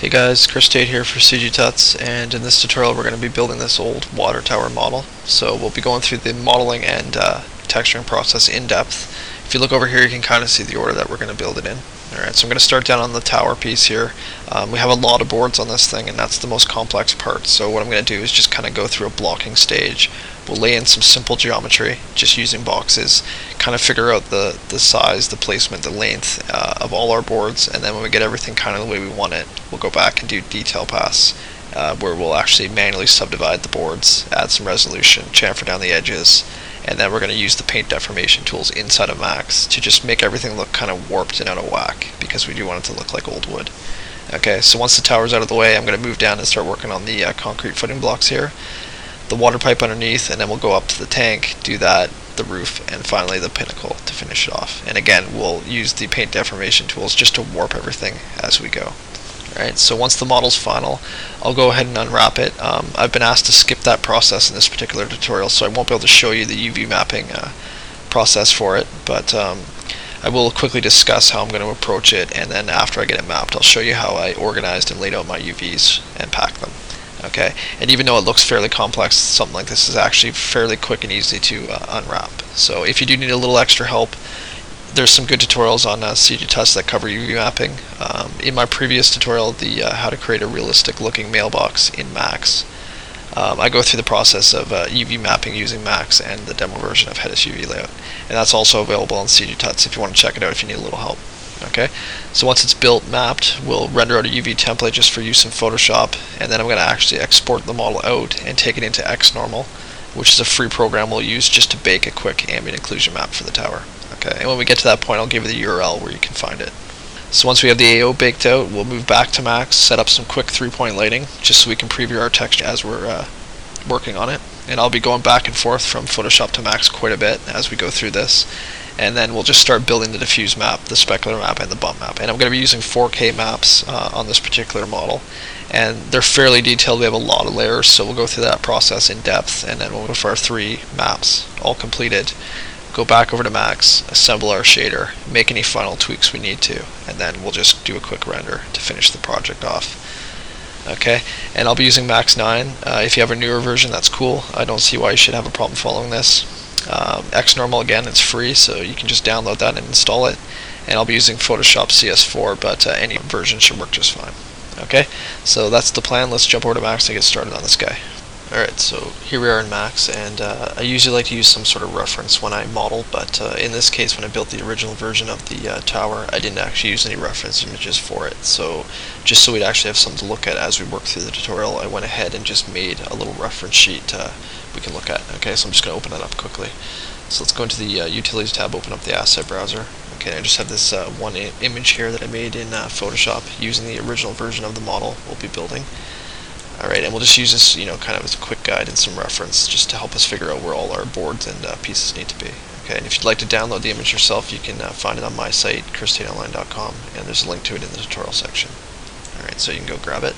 Hey guys, Chris Tate here for CG Tuts, and in this tutorial we're going to be building this old water tower model. So we'll be going through the modeling and texturing process in depth. If you look over here you can kind of see the order that we're going to build it in. Alright, so I'm going to start down on the tower piece here. We have a lot of boards on this thing and that's the most complex part, so what I'm going to do is just kind of go through a blocking stage. We'll lay in some simple geometry, just using boxes, kind of figure out the size, the placement, the length of all our boards, and then when we get everything kind of the way we want it, we'll go back and do detail pass, where we'll actually manually subdivide the boards, add some resolution, chamfer down the edges, and then we're going to use the paint deformation tools inside of Max to just make everything look kind of warped and out of whack, because we do want it to look like old wood. Okay, so once the tower's out of the way, I'm going to move down and start working on the concrete footing blocks here, the water pipe underneath, and then we'll go up to the tank, do that, the roof, and finally the pinnacle to finish it off. And again, we'll use the paint deformation tools just to warp everything as we go. Alright, so once the model's final, I'll go ahead and unwrap it. I've been asked to skip that process in this particular tutorial, so I won't be able to show you the UV mapping process for it, but I will quickly discuss how I'm going to approach it, and then after I get it mapped, I'll show you how I organized and laid out my UVs and packed them. Okay, and even though it looks fairly complex, something like this is actually fairly quick and easy to unwrap. So if you do need a little extra help, there's some good tutorials on CG Tuts that cover UV mapping. In my previous tutorial, the how to create a realistic looking mailbox in Max, I go through the process of UV mapping using Max and the demo version of Headless UV layout, and that's also available on CG Tuts if you want to check it out if you need a little help. Okay, so once it's built, mapped, we'll render out a UV template just for use in Photoshop, and then I'm going to actually export the model out and take it into XNormal, which is a free program we'll use just to bake a quick ambient occlusion map for the tower. Okay, and when we get to that point, I'll give you the URL where you can find it. So once we have the AO baked out, we'll move back to Max, set up some quick 3-point lighting, just so we can preview our texture as we're working on it. And I'll be going back and forth from Photoshop to Max quite a bit as we go through this. And then we'll just start building the diffuse map, the specular map, and the bump map. And I'm going to be using 4K maps on this particular model, and they're fairly detailed. We have a lot of layers, so we'll go through that process in depth, and then we'll go for our 3 maps all completed, go back over to Max, assemble our shader, make any final tweaks we need to, and then we'll just do a quick render to finish the project off. Okay, and I'll be using Max 9. If you have a newer version, that's cool. I don't see why you should have a problem following this. XNormal, again, it's free, so you can just download that and install it. And I'll be using Photoshop CS4, but any version should work just fine. Okay, so that's the plan. Let's jump over to Max and get started on this guy. Alright, so here we are in Max, and I usually like to use some sort of reference when I model, but in this case, when I built the original version of the tower, I didn't actually use any reference images for it. So just so we'd actually have something to look at as we work through the tutorial, I went ahead and just made a little reference sheet we can look at. Okay, so I'm just going to open that up quickly. So let's go into the Utilities tab, open up the asset browser. Okay, I just have this one image here that I made in Photoshop using the original version of the model we'll be building. Alright, and we'll just use this, kind of as a quick guide and some reference just to help us figure out where all our boards and pieces need to be. Okay, and if you'd like to download the image yourself, you can find it on my site, christateonline.com, and there's a link to it in the tutorial section. Alright, so you can go grab it.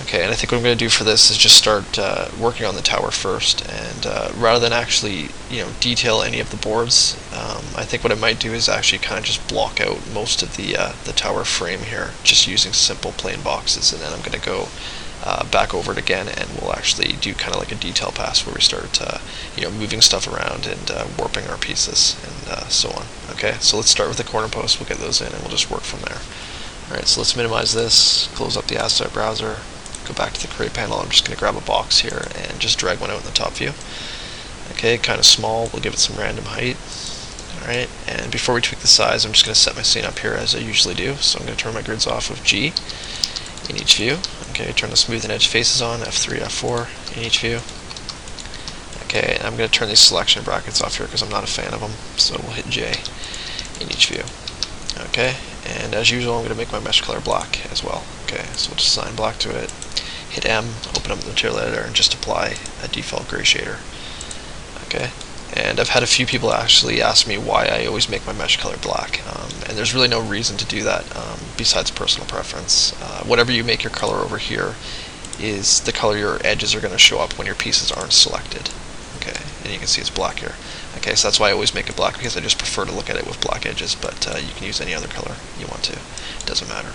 Okay, and I think what I'm going to do for this is just start working on the tower first, and rather than actually, detail any of the boards, I think what I might do is actually kind of just block out most of the tower frame here, just using simple plain boxes, and then I'm going to go back over it again, and we'll actually do kind of like a detail pass where we start moving stuff around and warping our pieces and so on. Okay, so let's start with the corner posts. We'll get those in and we'll just work from there. Alright, so let's minimize this, close up the asset browser, go back to the create panel. I'm just going to grab a box here and just drag one out in the top view. Okay, kind of small, we'll give it some random height. Alright, and before we tweak the size, I'm just going to set my scene up here as I usually do. So I'm going to turn my grids off with G in each view. Okay, turn the smooth and edge faces on, F3, F4 in each view. Okay, and I'm going to turn these selection brackets off here because I'm not a fan of them, so we'll hit J in each view. Okay, and as usual, I'm going to make my mesh color black as well. Okay, so we'll just assign black to it, hit M, open up the material editor, and just apply a default gray shader. Okay, and I've had a few people actually ask me why I always make my mesh color black, and there's really no reason to do that besides personal preference. Whatever you make your color over here is the color your edges are going to show up when your pieces aren't selected. Okay, and you can see it's black here. Okay, so that's why I always make it black, because I just prefer to look at it with black edges, but you can use any other color you want to. It doesn't matter.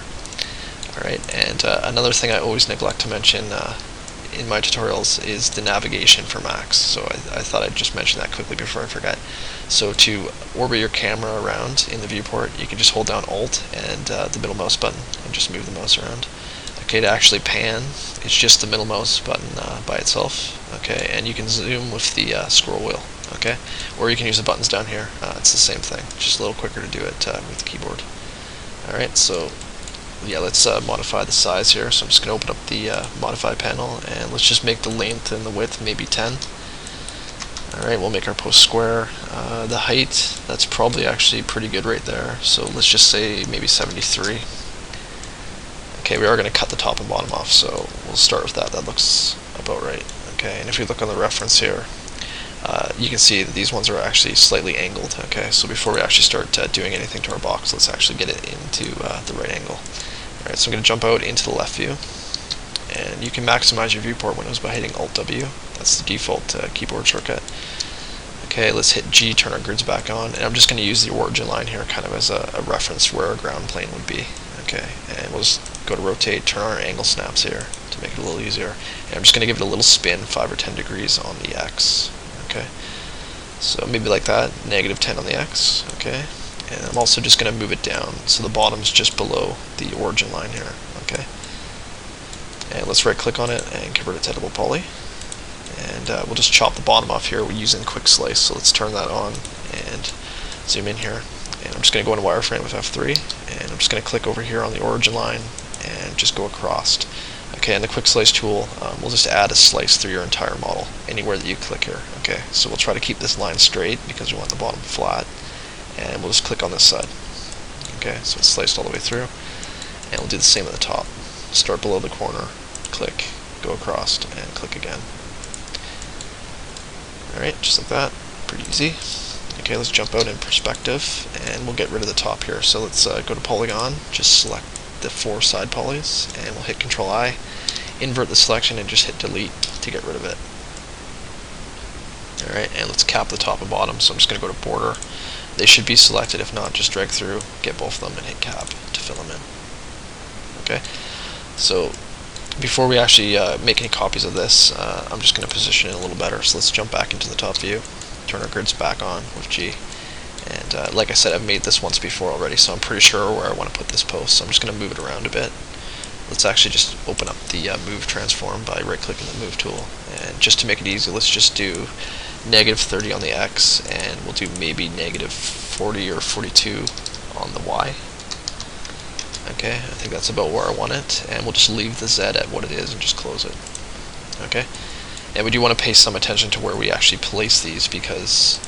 Alright, and another thing I always neglect to mention in my tutorials is the navigation for Macs. So I thought I'd just mention that quickly before I forget. So to orbit your camera around in the viewport, you can just hold down Alt and the middle mouse button and just move the mouse around. Okay, to actually pan, it's just the middle mouse button by itself. Okay, and you can zoom with the scroll wheel. Okay, or you can use the buttons down here. It's the same thing, just a little quicker to do it with the keyboard. Alright, so yeah, let's modify the size here. So I'm just going to open up the modify panel, and let's just make the length and the width maybe 10. Alright, we'll make our post square. The height, that's probably actually pretty good right there. So let's just say maybe 73. Okay, we are going to cut the top and bottom off, so we'll start with that. That looks about right. Okay, and if you look on the reference here, you can see that these ones are actually slightly angled. Okay, so before we actually start doing anything to our box, let's actually get it into the right angle. Alright, so I'm going to jump out into the left view, and you can maximize your viewport windows by hitting Alt-W. That's the default keyboard shortcut. Okay, let's hit G, turn our grids back on, and I'm just going to use the origin line here kind of as a reference where our ground plane would be. Okay, and we'll just go to rotate, turn on our angle snaps here to make it a little easier, and I'm just going to give it a little spin, 5 or 10 degrees on the X. Okay, so maybe like that, -10 on the X. Okay, and I'm also just going to move it down so the bottom's just below the origin line here. Okay, and let's right click on it and convert it to editable poly, and we'll just chop the bottom off here using quick slice. So let's turn that on and zoom in here, and I'm just going to go into wireframe with F3, and I'm just going to click over here on the origin line and just go across. Okay, and the quick slice tool will just add a slice through your entire model anywhere that you click here. Okay, so we'll try to keep this line straight because we want the bottom flat, and we'll just click on this side. Okay, so it's sliced all the way through, and we'll do the same at the top. Start below the corner, click, go across, and click again. Alright, just like that, pretty easy. Okay, let's jump out in perspective, and we'll get rid of the top here. So let's go to polygon, just select the 4 side polys, and we'll hit Control I, invert the selection, and just hit delete to get rid of it. Alright, and let's cap the top and bottom. So I'm just going to go to border. They should be selected. If not, just drag through, get both of them, and hit cap to fill them in. Okay, so before we actually make any copies of this, I'm just going to position it a little better. So let's jump back into the top view, turn our grids back on with G. And like I said, I've made this once before already, so I'm pretty sure where I want to put this post. So I'm just going to move it around a bit. Let's actually just open up the move transform by right-clicking the move tool. And just to make it easy, let's just do -30 on the X, and we'll do maybe -40 or 42 on the Y. Okay, I think that's about where I want it, and we'll just leave the Z at what it is and just close it. Okay, and we do want to pay some attention to where we actually place these, because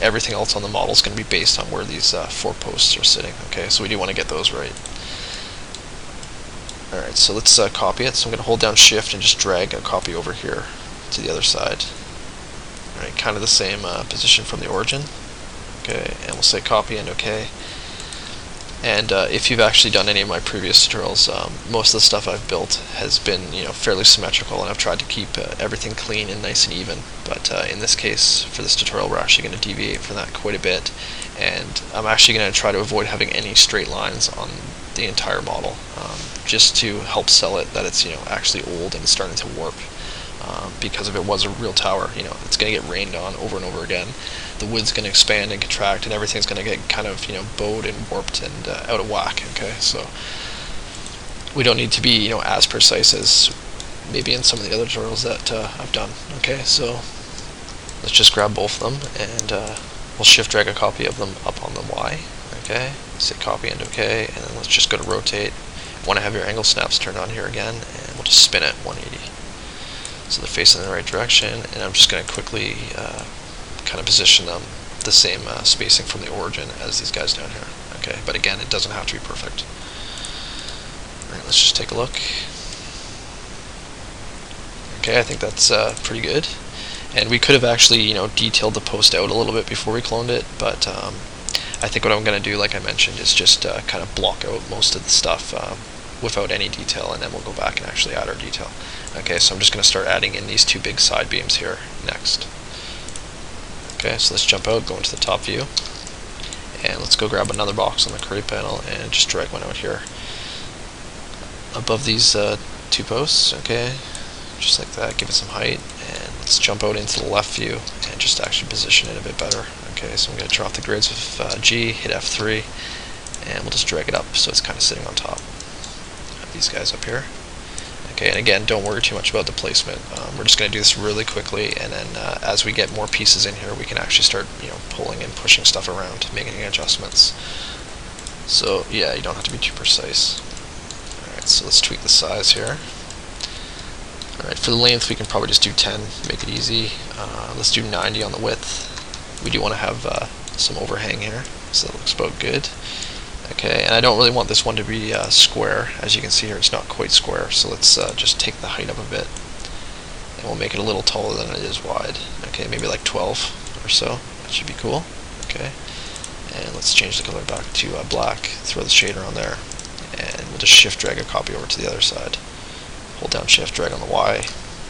everything else on the model is going to be based on where these 4 posts are sitting. Okay, so we do want to get those right. Alright, so let's copy it. So I'm going to hold down Shift and just drag a copy over here to the other side. Alright, kind of the same position from the origin. Okay, and we'll say copy and OK. And if you've actually done any of my previous tutorials, most of the stuff I've built has been, fairly symmetrical, and I've tried to keep everything clean and nice and even. But in this case, for this tutorial, we're actually going to deviate from that quite a bit, and I'm actually going to try to avoid having any straight lines on the entire model, just to help sell it that it's actually old and starting to warp. Because if it was a real tower, it's going to get rained on over and over again. The wood's going to expand and contract, and everything's going to get kind of bowed and warped and out of whack. Okay, so we don't need to be as precise as maybe in some of the other tutorials that I've done. Okay, so let's just grab both of them, and we'll shift drag a copy of them up on the Y. Okay, say copy and OK, and then let's just go to rotate. Want to have your angle snaps turned on here again, and we'll just spin it 180. So they're facing in the right direction, and I'm just going to quickly kind of position them the same spacing from the origin as these guys down here. Okay, but again, it doesn't have to be perfect. Alright, let's just take a look. Okay, I think that's pretty good. And we could have actually, detailed the post out a little bit before we cloned it, but I think what I'm going to do, like I mentioned, is just kind of block out most of the stuff without any detail, and then we'll go back and actually add our detail. Okay, so I'm just going to start adding in these 2 big side beams here next. Okay, so let's jump out, go into the top view, and let's go grab another box on the create panel and just drag one out here. above these two posts, okay, just like that. Give it some height, and let's jump out into the left view and just actually position it a bit better. Okay, so I'm going to turn off the grids with G, hit F3, and we'll just drag it up so it's kind of sitting on top of these guys up here. Okay, and again, don't worry too much about the placement. We're just going to do this really quickly, and then as we get more pieces in here, we can actually start, pulling and pushing stuff around, making adjustments. So yeah, you don't have to be too precise. Alright, so let's tweak the size here. Alright, for the length, we can probably just do 10, make it easy. Let's do 90 on the width. We do want to have some overhang here, so that looks about good. Okay, and I don't really want this one to be square. As you can see here, it's not quite square, so let's just take the height up a bit, and we'll make it a little taller than it is wide. Okay, maybe like 12 or so. That should be cool. Okay, and let's change the color back to black, throw the shader on there, and we'll just shift drag a copy over to the other side. Hold down shift, drag on the Y,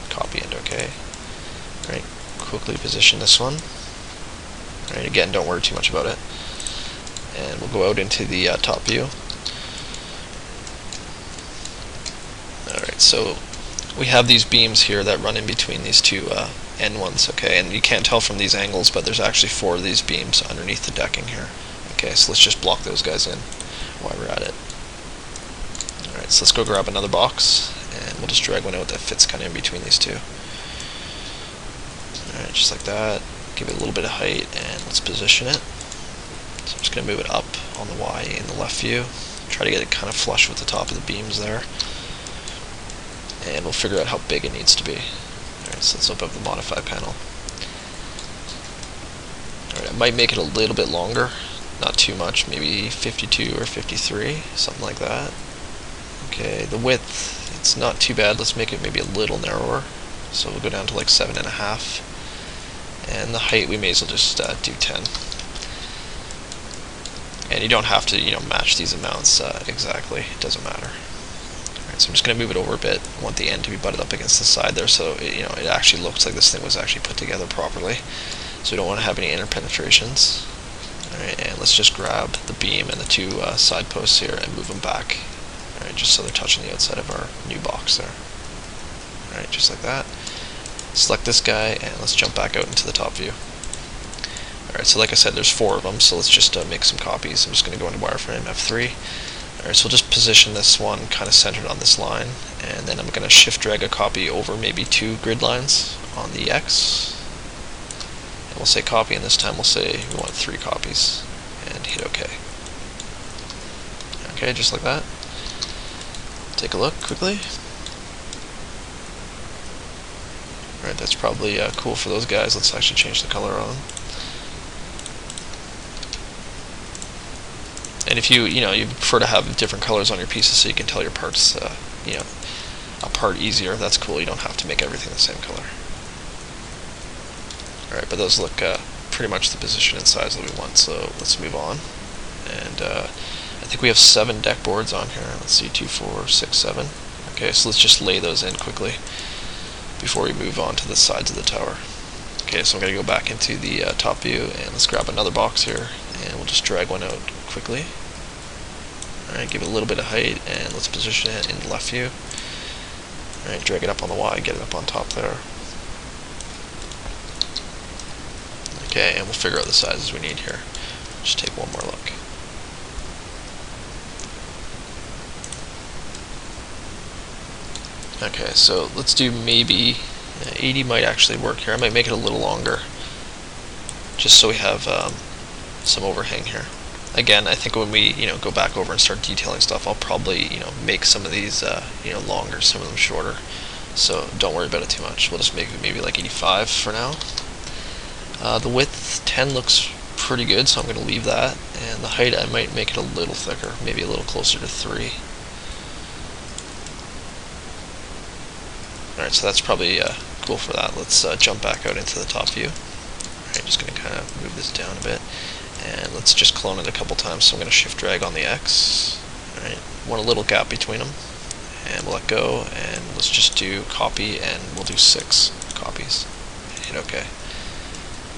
copy into OK. Alright, quickly position this one. Alright, again, don't worry too much about it. And we'll go out into the top view. Alright, so we have these beams here that run in between these two end ones, okay, and you can't tell from these angles, but there's actually 4 of these beams underneath the decking here. Okay, so let's just block those guys in while we're at it. Alright, so let's go grab another box, and we'll just drag one out that fits kind of in between these two. Alright, just like that. Give it a little bit of height, and let's position it. So I'm just going to move it up on the Y in the left view. Try to get it kind of flush with the top of the beams there. And we'll figure out how big it needs to be. Alright, so let's open up the modify panel. Alright, I might make it a little bit longer. Not too much, maybe 52 or 53, something like that. Okay, the width, it's not too bad. Let's make it maybe a little narrower. So we'll go down to like 7.5. And the height, we may as well just do 10. And you don't have to, match these amounts exactly. It doesn't matter. Alright, so I'm just going to move it over a bit. I want the end to be butted up against the side there, so it actually looks like this thing was actually put together properly. So we don't want to have any interpenetrations. Alright, and let's just grab the beam and the two side posts here and move them back. Alright, just so they're touching the outside of our new box there. Alright, just like that. Select this guy, and let's jump back out into the top view. Alright, so like I said, there's 4 of them, so let's just make some copies. I'm just going to go into wireframe, F3. Alright, so we'll just position this one kind of centered on this line, and then I'm going to shift drag a copy over maybe 2 grid lines on the X. And we'll say copy, and this time we'll say we want 3 copies, and hit OK. Okay, just like that. Take a look quickly. Alright, that's probably cool for those guys. Let's actually change the color on. And if you prefer to have different colors on your pieces so you can tell your parts apart easier, that's cool. You don't have to make everything the same color. Alright, but those look pretty much the position and size that we want, so let's move on. And I think we have 7 deck boards on here. Let's see, 2, 4, 6, 7. Okay, so let's just lay those in quickly before we move on to the sides of the tower. Okay, so I'm going to go back into the top view, and let's grab another box here, and we'll just drag one out quickly. Alright, give it a little bit of height, and let's position it in the left view. Alright, drag it up on the Y, get it up on top there. Okay, and we'll figure out the sizes we need here. Just take one more look. Okay, so let's do maybe 80 might actually work here. I might make it a little longer, just so we have some overhang here. Again, I think when we go back over and start detailing stuff, I'll probably make some of these longer, some of them shorter. So don't worry about it too much. We'll just make it maybe like 85 for now. The width 10 looks pretty good, so I'm going to leave that. And the height, I might make it a little thicker, maybe a little closer to 3. Alright, so that's probably cool for that. Let's jump back out into the top view. Alright, just going to kind of move this down a bit. And let's just clone it a couple times. So I'm going to shift drag on the X. Alright, want a little gap between them. And we'll let go, and let's just do copy, and we'll do 6 copies. Hit OK.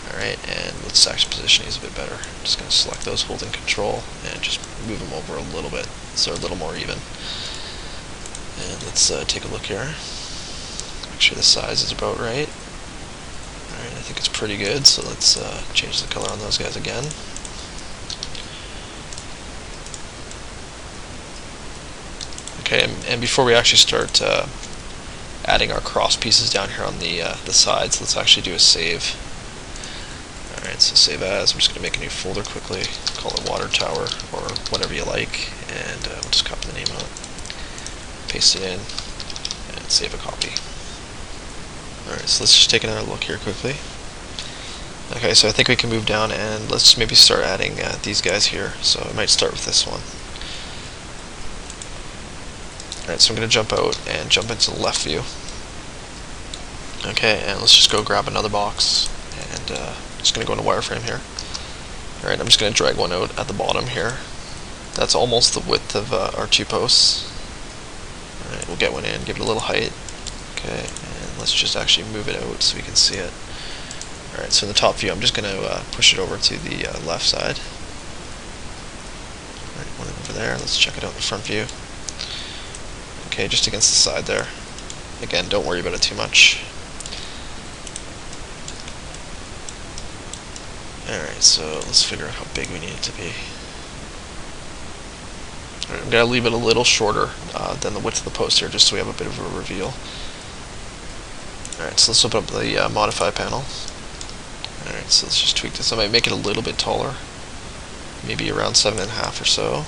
Alright, and let's actually position these a bit better. I'm just going to select those, holding control, and just move them over a little bit so they're a little more even. And let's take a look here. Make sure the size is about right. Alright, I think it's pretty good, so let's change the color on those guys again. Okay, and before we actually start adding our cross pieces down here on the sides, let's actually do a save. Alright, so save as. I'm just going to make a new folder quickly, call it water tower or whatever you like, and we'll just copy the name out, paste it in, and save a copy. Alright, so let's just take another look here quickly. Okay, so I think we can move down and let's maybe start adding these guys here. So I might start with this one. Alright, so I'm going to jump out and jump into the left view. Okay, and let's just go grab another box, and just going to go into wireframe here. Alright, I'm just going to drag one out at the bottom here. That's almost the width of our two posts. Alright, we'll get one in, give it a little height. Okay, and let's just actually move it out so we can see it. Alright, so in the top view, I'm just going to push it over to the left side. Alright, one over there. Let's check it out in the front view. Okay, just against the side there. Again, don't worry about it too much. Alright, so let's figure out how big we need it to be. Alright, I'm going to leave it a little shorter than the width of the post here, just so we have a bit of a reveal. Alright, so let's open up the modify panel. Alright, so let's just tweak this. I might make it a little bit taller, maybe around 7.5 or so.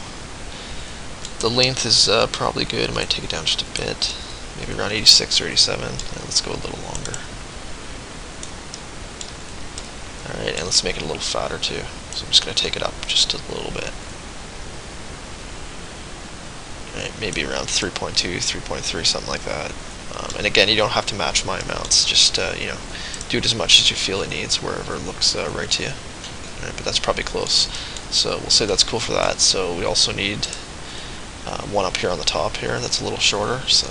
The length is probably good. I might take it down just a bit, maybe around 86 or 87. And let's go a little longer. Alright, and let's make it a little fatter too. So I'm just going to take it up just a little bit. Alright, maybe around 3.2, 3.3, something like that. And again, you don't have to match my amounts. Just you know, do it as much as you feel it needs, wherever it looks right to you. Alright, but that's probably close. So we'll say that's cool for that. So we also need one up here on the top here that's a little shorter, so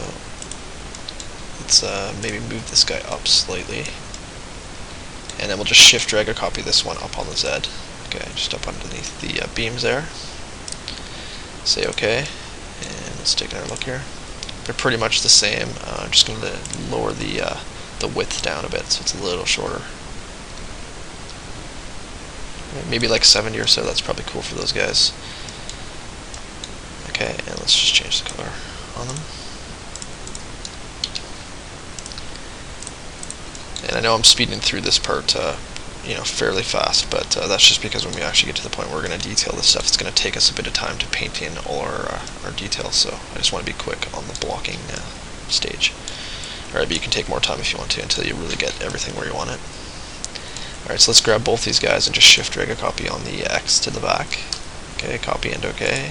let's maybe move this guy up slightly, and then we'll just shift drag or copy this one up on the Z. Okay, just up underneath the beams there. Say OK, and let's take another look here. They're pretty much the same. I'm just going to lower the width down a bit so it's a little shorter. Maybe like 70 or so. That's probably cool for those guys. Okay, and let's just change the color on them. And I know I'm speeding through this part, you know, fairly fast, but that's just because when we actually get to the point where we're going to detail this stuff, it's going to take us a bit of time to paint in all our details. So I just want to be quick on the blocking stage. Alright, but you can take more time if you want to until you really get everything where you want it. Alright, so let's grab both these guys and just shift drag a copy on the X to the back. Okay, copy and OK.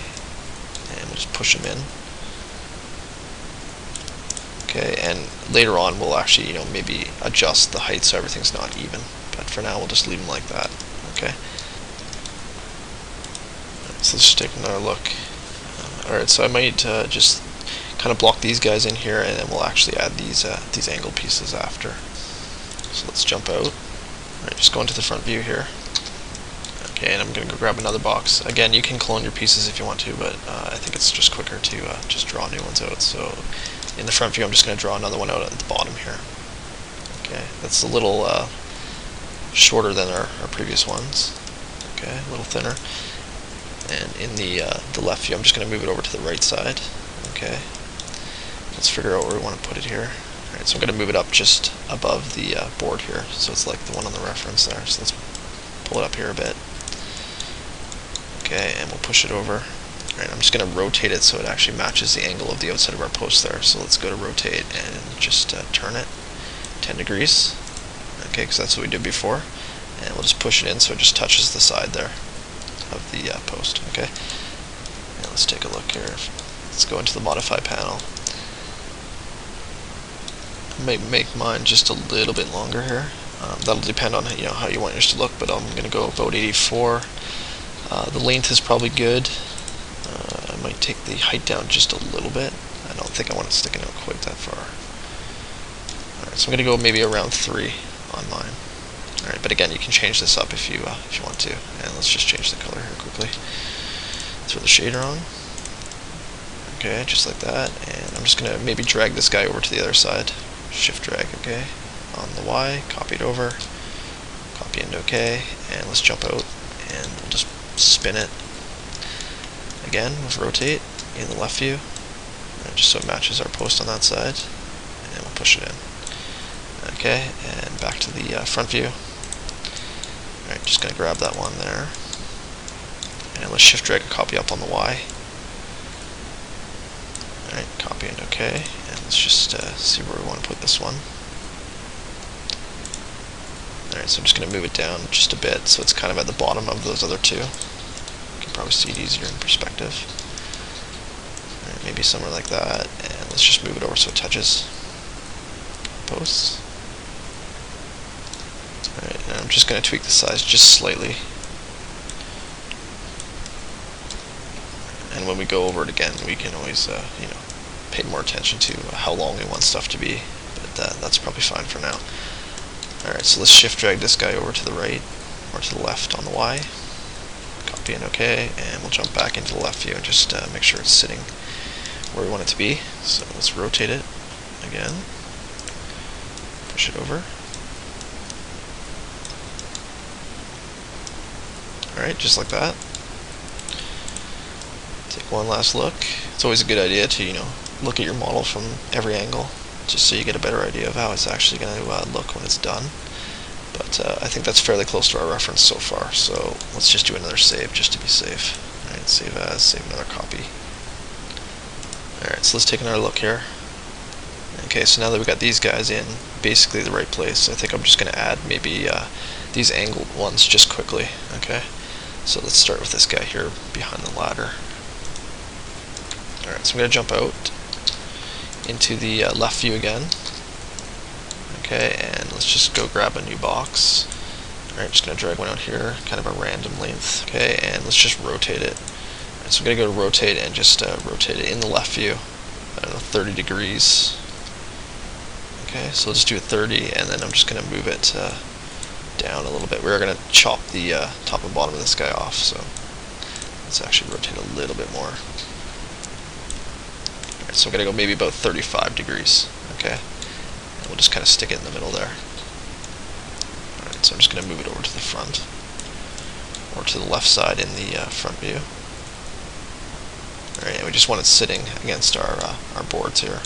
And we'll just push them in. Okay, and later on we'll actually, you know, maybe adjust the height so everything's not even. But for now we'll just leave them like that. Okay. Alright, so let's just take another look. Alright, so I might just kind of block these guys in here, and then we'll actually add these angle pieces after. So let's jump out. Alright, just go into the front view here. Okay, and I'm going to go grab another box. Again, you can clone your pieces if you want to, but I think it's just quicker to just draw new ones out. So in the front view, I'm just going to draw another one out at the bottom here. Okay, that's a little shorter than our previous ones. Okay, a little thinner. And in the left view, I'm just going to move it over to the right side. Okay, let's figure out where we want to put it here. Alright, so I'm going to move it up just above the board here, so it's like the one on the reference there. So let's pull it up here a bit. Okay, and we'll push it over. Alright, I'm just going to rotate it so it actually matches the angle of the outside of our post there. So let's go to rotate and just turn it 10 degrees. Okay, because that's what we did before. And we'll just push it in so it just touches the side there of the post. Okay, and let's take a look here. Let's go into the modify panel. I might make mine just a little bit longer here. That'll depend on how you want yours to look, but I'm going to go about 84. The length is probably good. I might take the height down just a little bit. I don't think I want it sticking out quite that far. Alright, so I'm going to go maybe around 3 on mine. Alright, but again, you can change this up if you want to. And let's just change the color here quickly. Throw the shader on. Okay, just like that, and I'm just going to maybe drag this guy over to the other side. Shift drag, okay, on the Y, copy it over, copy into OK, and let's jump out, and we'll just spin it. Again, with rotate in the left view, just so it matches our post on that side, and we'll push it in. Okay, and back to the front view. Alright, just going to grab that one there, and let's shift drag a copy up on the Y. Alright, copy and OK, and let's just see where we want to put this one. Alright, so I'm just going to move it down just a bit so it's kind of at the bottom of those other two. You can probably see it easier in perspective. Alright, maybe somewhere like that, and let's just move it over so it touches posts. Alright, and I'm just going to tweak the size just slightly. And when we go over it again, we can always, pay more attention to how long we want stuff to be. But that's probably fine for now. Alright, so let's shift drag this guy over to the right, or to the left on the Y. Copy and OK, and we'll jump back into the left view and just make sure it's sitting where we want it to be. So let's rotate it again. Push it over. Alright, just like that. Take one last look. It's always a good idea to, look at your model from every angle, just so you get a better idea of how it's actually going to look when it's done. But I think that's fairly close to our reference so far, so let's just do another save just to be safe. Alright, save as, save another copy. Alright, so let's take another look here. Okay, so now that we've got these guys in basically the right place, I think I'm just going to add maybe these angled ones just quickly. Okay, so let's start with this guy here behind the ladder. Alright, so I'm going to jump out into the left view again. Okay, and let's just go grab a new box. Alright, just going to drag one out here, kind of a random length. Okay, and let's just rotate it. Alright, so I'm going to go to rotate and just rotate it in the left view. I don't know, 30 degrees. Okay, so let's do a 30, and then I'm just going to move it down a little bit. We're going to chop the top and bottom of this guy off, so let's actually rotate a little bit more. Alright, so I'm going to go maybe about 35 degrees. Okay, and we'll just kind of stick it in the middle there. Alright, so I'm just going to move it over to the front, or to the left side in the front view. Alright, and we just want it sitting against our boards here,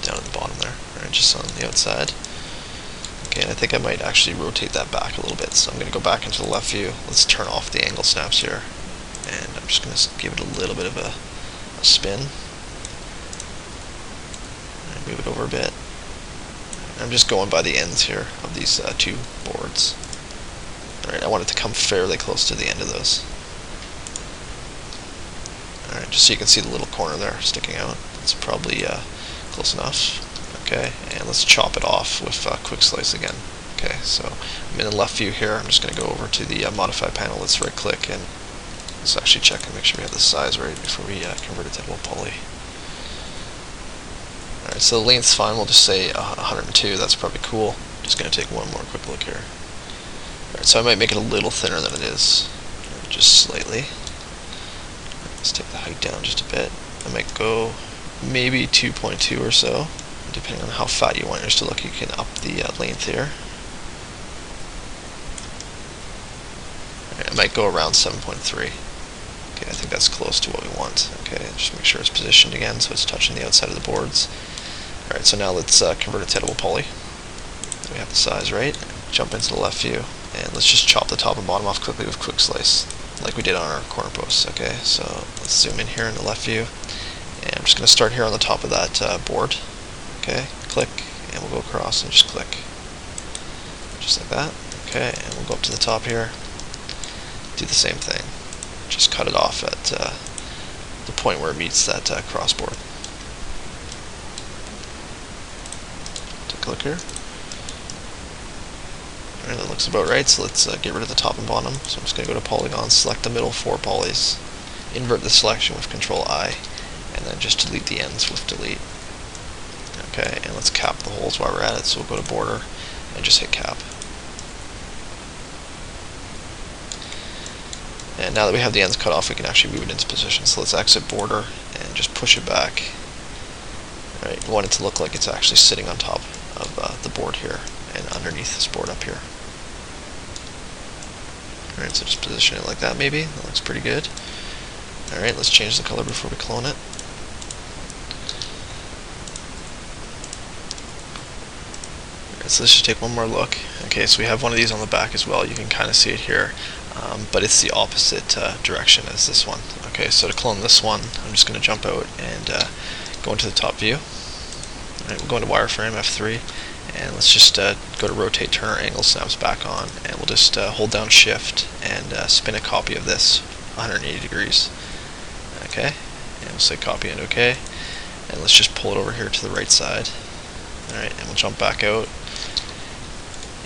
down at the bottom there. Alright, just on the outside. Okay, and I think I might actually rotate that back a little bit, so I'm going to go back into the left view. Let's turn off the angle snaps here, and I'm just going to give it a little bit of a spin. And move it over a bit. I'm just going by the ends here of these two boards. Alright, I want it to come fairly close to the end of those. Alright, just so you can see the little corner there sticking out. It's probably close enough. Okay, and let's chop it off with quick slice again. Okay, so I'm in the left view here. I'm just going to go over to the modify panel. Let's right click and let's actually check and make sure we have the size right before we convert it to editable poly. Alright, so the length's fine. We'll just say 102. That's probably cool. Just going to take one more quick look here. Alright, so I might make it a little thinner than it is, just slightly. Let's take the height down just a bit. I might go maybe 2.2 or so. Depending on how fat you want yours to look, you can up the length here. Alright, I might go around 7.3. Okay, I think that's close to what we want. Okay, just make sure it's positioned again so it's touching the outside of the boards. Alright, so now let's convert it to editable poly. We have the size right. Jump into the left view, and let's just chop the top and bottom off quickly with quick slice, like we did on our corner posts. Okay, so let's zoom in here in the left view, and I'm just going to start here on the top of that board. Okay, click, and we'll go across and just click. Just like that. Okay, and we'll go up to the top here. Do the same thing. Just cut it off at the point where it meets that crossboard. Take a look here. Alright, that looks about right, so let's get rid of the top and bottom. So I'm just going to go to polygon, select the middle 4 polys, invert the selection with Control I, and then just delete the ends with delete. Okay, and let's cap the holes while we're at it, so we'll go to border and just hit cap. And now that we have the ends cut off, we can actually move it into position. So let's exit border and just push it back. Right, we want it to look like it's actually sitting on top of the board here and underneath this board up here. Alright, so just position it like that maybe. That looks pretty good. Alright, let's change the color before we clone it. Alright, so let's just take one more look. Okay, so we have one of these on the back as well. You can kind of see it here. But it's the opposite direction as this one. Okay, so to clone this one, I'm just going to jump out and go into the top view. Alright, we'll go into wireframe F3, and let's just go to rotate, turn our angle snaps back on, and we'll just hold down shift and spin a copy of this 180 degrees. Okay, and we'll say copy and OK, and let's just pull it over here to the right side. Alright, and we'll jump back out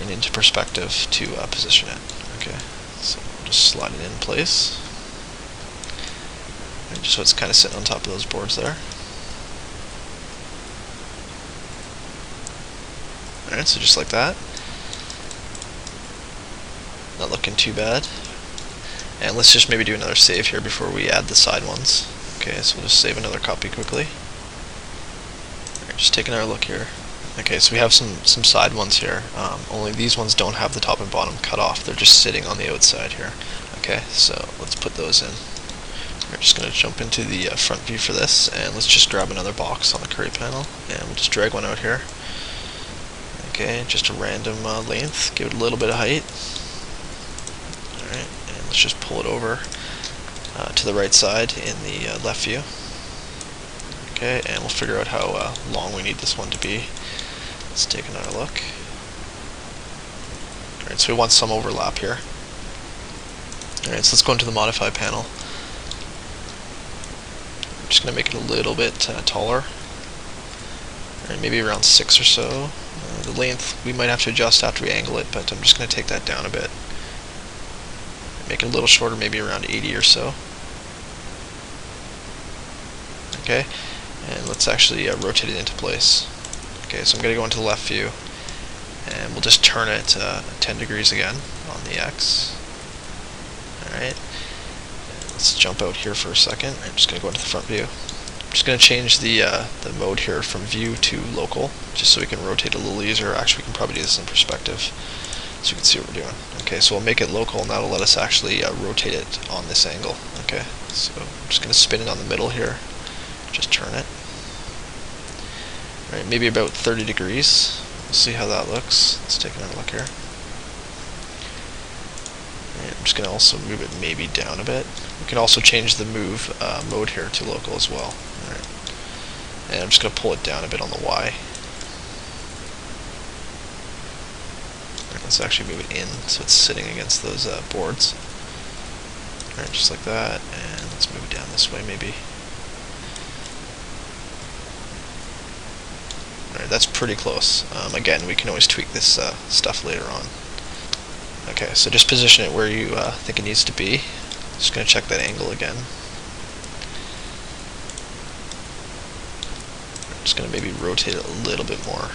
and into perspective to position it. Okay, so we'll just slide it in place. Right, just so it's kind of sitting on top of those boards there. Alright, so just like that. Not looking too bad. And let's just maybe do another save here before we add the side ones. Okay, so we'll just save another copy quickly. Alright, just taking our look here. Okay, so we have some side ones here. Only these ones don't have the top and bottom cut off. They're just sitting on the outside here. Okay, so let's put those in. We're just going to jump into the front view for this, and let's just grab another box on the create panel, and we'll just drag one out here. Okay, just a random length, give it a little bit of height. Alright, and let's just pull it over to the right side in the left view. Okay, and we'll figure out how long we need this one to be. Let's take another look. Alright, so we want some overlap here. Alright, so let's go into the modify panel. I'm just going to make it a little bit taller. Alright, maybe around 6 or so. The length we might have to adjust after we angle it, but I'm just going to take that down a bit. Make it a little shorter, maybe around 80 or so. Okay, and let's actually rotate it into place. Okay, so I'm going to go into the left view, and we'll just turn it 10 degrees again on the X. Alright, let's jump out here for a second. I'm just going to go into the front view. I'm just going to change the mode here from view to local, just so we can rotate a little easier. Actually, we can probably do this in perspective, so you can see what we're doing. Okay, so we'll make it local, and that'll let us actually rotate it on this angle. Okay, so I'm just going to spin it on the middle here, just turn it. Right, maybe about 30 degrees. We'll see how that looks. Let's take another look here. Right, I'm just going to also move it maybe down a bit. We can also change the move mode here to local as well. Right. And I'm just going to pull it down a bit on the Y. Right, let's actually move it in so it's sitting against those boards. Right, just like that. And let's move it down this way maybe. Alright, that's pretty close. Again, we can always tweak this stuff later on. Okay, so just position it where you think it needs to be. Just going to check that angle again. I'm just going to maybe rotate it a little bit more.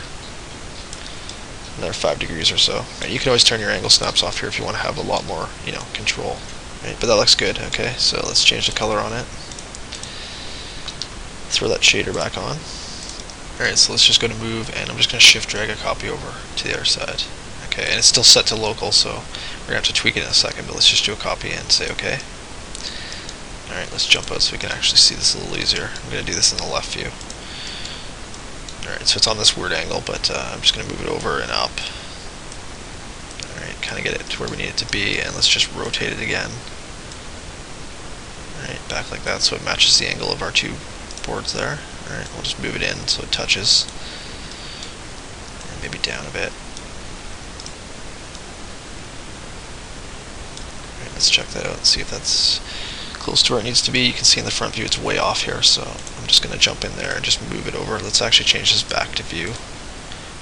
Another 5 degrees or so. Right, you can always turn your angle snaps off here if you want to have a lot more, control. Right, but that looks good. Okay, so let's change the color on it. Throw that shader back on. Alright, so let's just go to move, and I'm just going to shift drag a copy over to the other side. Okay, and it's still set to local, so we're going to have to tweak it in a second, but let's just do a copy and say OK. Alright, let's jump out so we can actually see this a little easier. I'm going to do this in the left view. Alright, so it's on this weird angle, but I'm just going to move it over and up. Alright, kind of get it to where we need it to be, and let's just rotate it again. Alright, back like that so it matches the angle of our two boards there. Alright, we'll just move it in so it touches. And maybe down a bit. Alright, let's check that out and see if that's close to where it needs to be. You can see in the front view it's way off here, so I'm just going to jump in there and just move it over. Let's actually change this back to view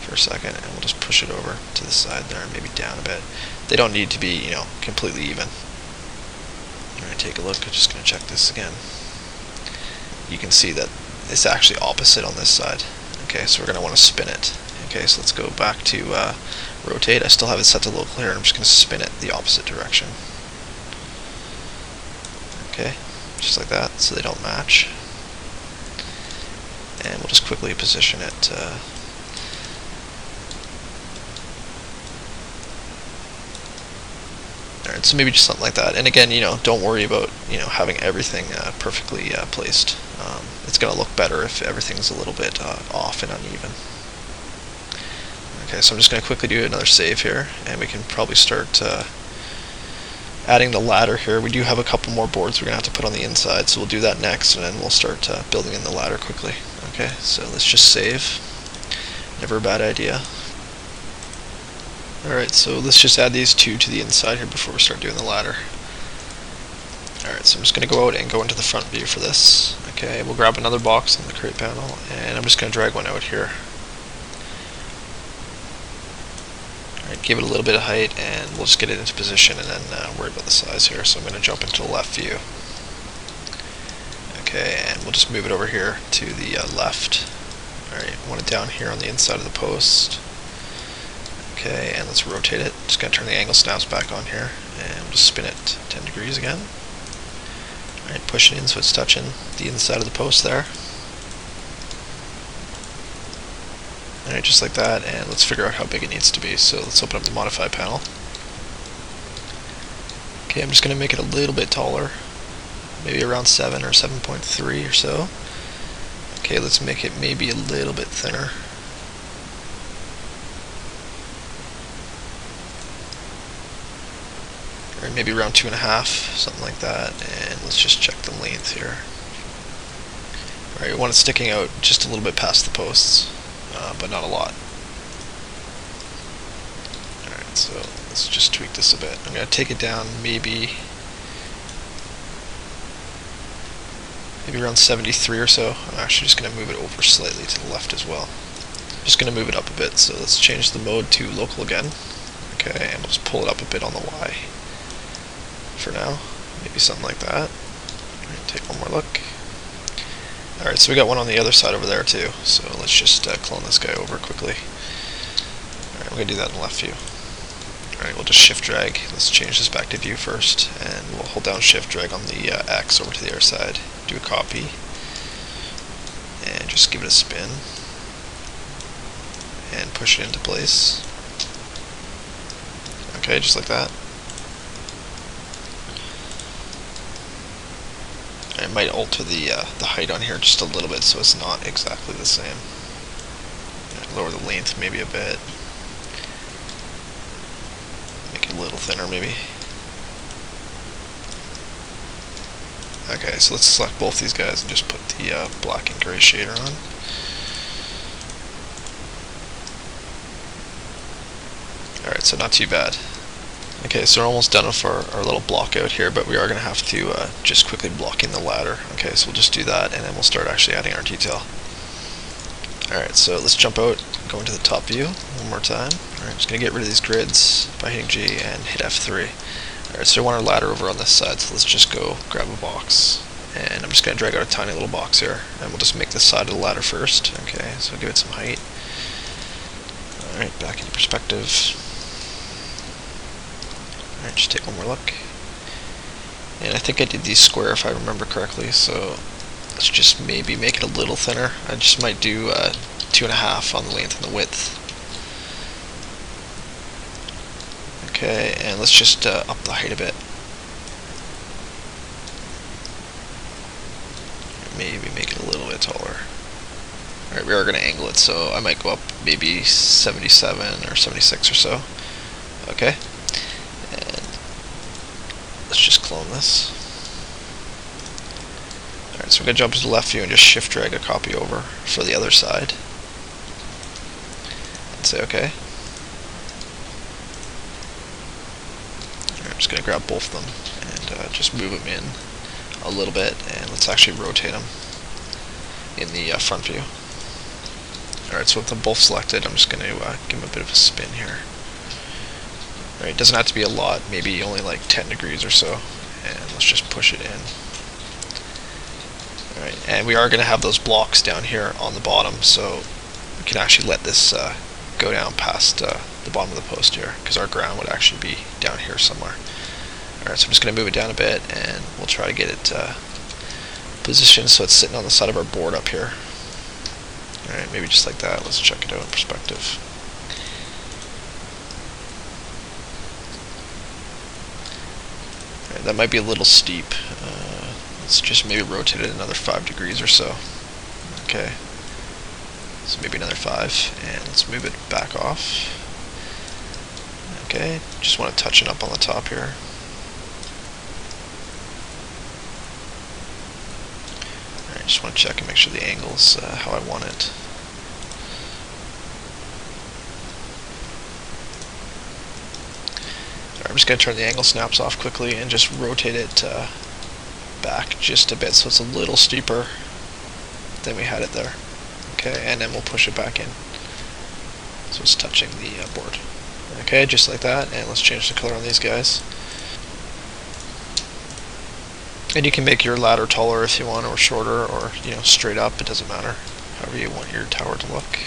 for a second, and we'll just push it over to the side there and maybe down a bit. They don't need to be, completely even. Alright, take a look. I'm just going to check this again. You can see that it's actually opposite on this side. Okay, so we're going to want to spin it. Okay, so let's go back to rotate. I still have it set to local here, and I'm just going to spin it the opposite direction. Okay, just like that, so they don't match. And we'll just quickly position it. Alright, so maybe just something like that. And again, don't worry about having everything perfectly placed. It's going to look better if everything's a little bit off and uneven. Okay, so I'm just going to quickly do another save here, and we can probably start adding the ladder here. We do have a couple more boards we're going to have to put on the inside, so we'll do that next, and then we'll start building in the ladder quickly. Okay, so let's just save. Never a bad idea. Alright, so let's just add these two to the inside here before we start doing the ladder. Alright, so I'm just going to go out and go into the front view for this. Okay, we'll grab another box on the crate panel, and I'm just going to drag one out here. Alright, give it a little bit of height, and we'll just get it into position and then worry about the size here. So I'm going to jump into the left view. Okay, and we'll just move it over here to the left. Alright, I want it down here on the inside of the post. Okay, and let's rotate it. Just going to turn the angle snaps back on here, and we'll just spin it 10 degrees again. Alright, push it in so it's touching the inside of the post there. Alright, just like that, and let's figure out how big it needs to be. So let's open up the modify panel. Okay, I'm just going to make it a little bit taller, maybe around 7 or 7.3 or so. Okay, let's make it maybe a little bit thinner. Or maybe around 2.5, something like that, and let's just check the length here. Alright, we want it sticking out just a little bit past the posts, but not a lot. Alright, so let's just tweak this a bit. I'm going to take it down maybe around 73 or so. I'm actually just going to move it over slightly to the left as well. Just going to move it up a bit, so let's change the mode to local again. Okay, and we'll just pull it up a bit on the Y for now, maybe something like that. Alright, take one more look. Alright, so we got one on the other side over there too, so let's just clone this guy over quickly. Alright, we're going to do that in the left view. Alright, we'll just shift drag. Let's change this back to view first, and we'll hold down shift drag on the X over to the other side. Do a copy, and just give it a spin, and push it into place. Okay, just like that. I might alter the height on here just a little bit so it's not exactly the same. Lower the length maybe a bit. Make it a little thinner maybe. Okay, so let's select both these guys and just put the black and gray shader on. Alright, so not too bad. Okay, so we're almost done with our little block out here, but we are going to have to just quickly block in the ladder. Okay, so we'll just do that, and then we'll start actually adding our detail. Alright, so let's jump out, go into the top view one more time. Alright, I'm just going to get rid of these grids by hitting G and hit F3. Alright, so I want our ladder over on this side, so let's just go grab a box. And I'm just going to drag out a tiny little box here, and we'll just make this side of the ladder first. Okay, so give it some height. Alright, back into perspective. Alright, just take one more look. And I think I did these square if I remember correctly, so let's just maybe make it a little thinner. I just might do 2.5 on the length and the width. Okay, and let's just up the height a bit. Maybe make it a little bit taller. Alright, we are going to angle it, so I might go up maybe 77 or 76 or so. Okay. Let's just clone this. Alright, so we're going to jump to the left view and just shift drag a copy over for the other side. And say OK. Alright, I'm just going to grab both of them and just move them in a little bit, and let's actually rotate them in the front view. Alright, so with them both selected, I'm just going to give them a bit of a spin here. Alright, it doesn't have to be a lot, maybe only like 10 degrees or so, and let's just push it in. Alright, and we are going to have those blocks down here on the bottom, so we can actually let this go down past the bottom of the post here, because our ground would actually be down here somewhere. Alright, so I'm just going to move it down a bit, and we'll try to get it positioned so it's sitting on the side of our board up here. Alright, maybe just like that. Let's check it out in perspective. Alright, that might be a little steep. Let's just maybe rotate it another 5 degrees or so. Okay. So maybe another 5, and let's move it back off. Okay, just want to touch it up on the top here. Alright, just want to check and make sure the angle's how I want it. Alright, I'm just going to turn the angle snaps off quickly and just rotate it back just a bit so it's a little steeper than we had it there. Okay, and then we'll push it back in so it's touching the board. Okay, just like that, and let's change the color on these guys. And you can make your ladder taller if you want, or shorter, or straight up, it doesn't matter, however you want your tower to look.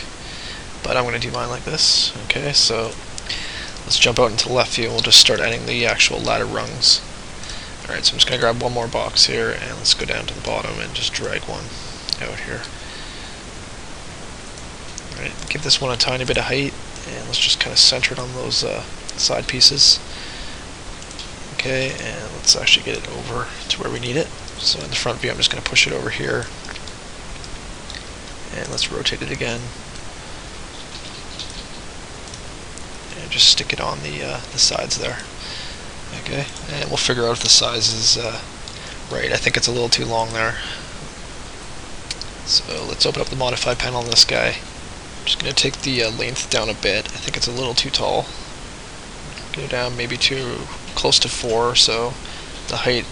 But I'm going to do mine like this. Okay, so let's jump out into the left view and we'll just start adding the actual ladder rungs. Alright, so I'm just going to grab one more box here, and let's go down to the bottom and just drag one out here. Alright, give this one a tiny bit of height, and let's just kind of center it on those side pieces. Okay, and let's actually get it over to where we need it. So in the front view, I'm just going to push it over here, and let's rotate it again, and just stick it on the sides there. Okay, and we'll figure out if the size is right. I think it's a little too long there. So let's open up the modify panel on this guy. I'm just going to take the length down a bit. I think it's a little too tall. Go down maybe to close to 4 or so. The height,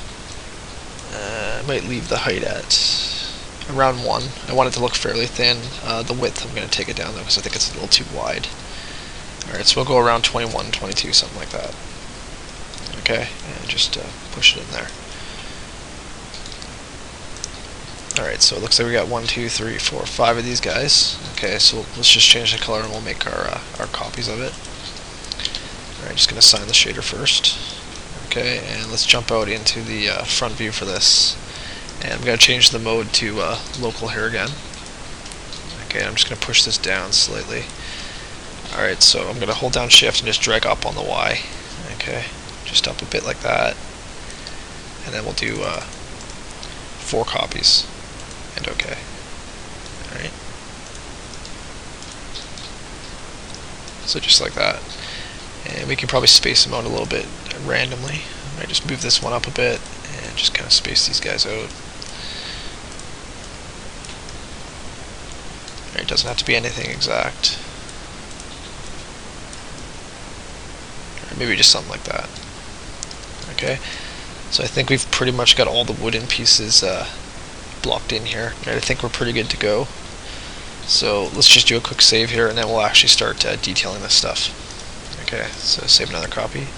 I might leave the height at around 1. I want it to look fairly thin. The width, I'm going to take it down though because I think it's a little too wide. Alright, so we'll go around 21, 22, something like that. Okay, and just push it in there. Alright, so it looks like we got 1, 2, 3, 4, 5 of these guys. Okay, so let's just change the color and we'll make our copies of it. Alright, just going to assign the shader first. Okay, and let's jump out into the front view for this. And I'm going to change the mode to local here again. Okay, I'm just going to push this down slightly. Alright, so I'm going to hold down shift and just drag up on the Y. Okay, just up a bit like that. And then we'll do 4 copies. And okay. Alright. So just like that. And we can probably space them out a little bit randomly. I might just move this one up a bit and just kind of space these guys out. It doesn't have to be anything exact. Or maybe just something like that. Okay, so I think we've pretty much got all the wooden pieces blocked in here. Right, I think we're pretty good to go. So let's just do a quick save here, and then we'll actually start detailing this stuff. Okay, so save another copy.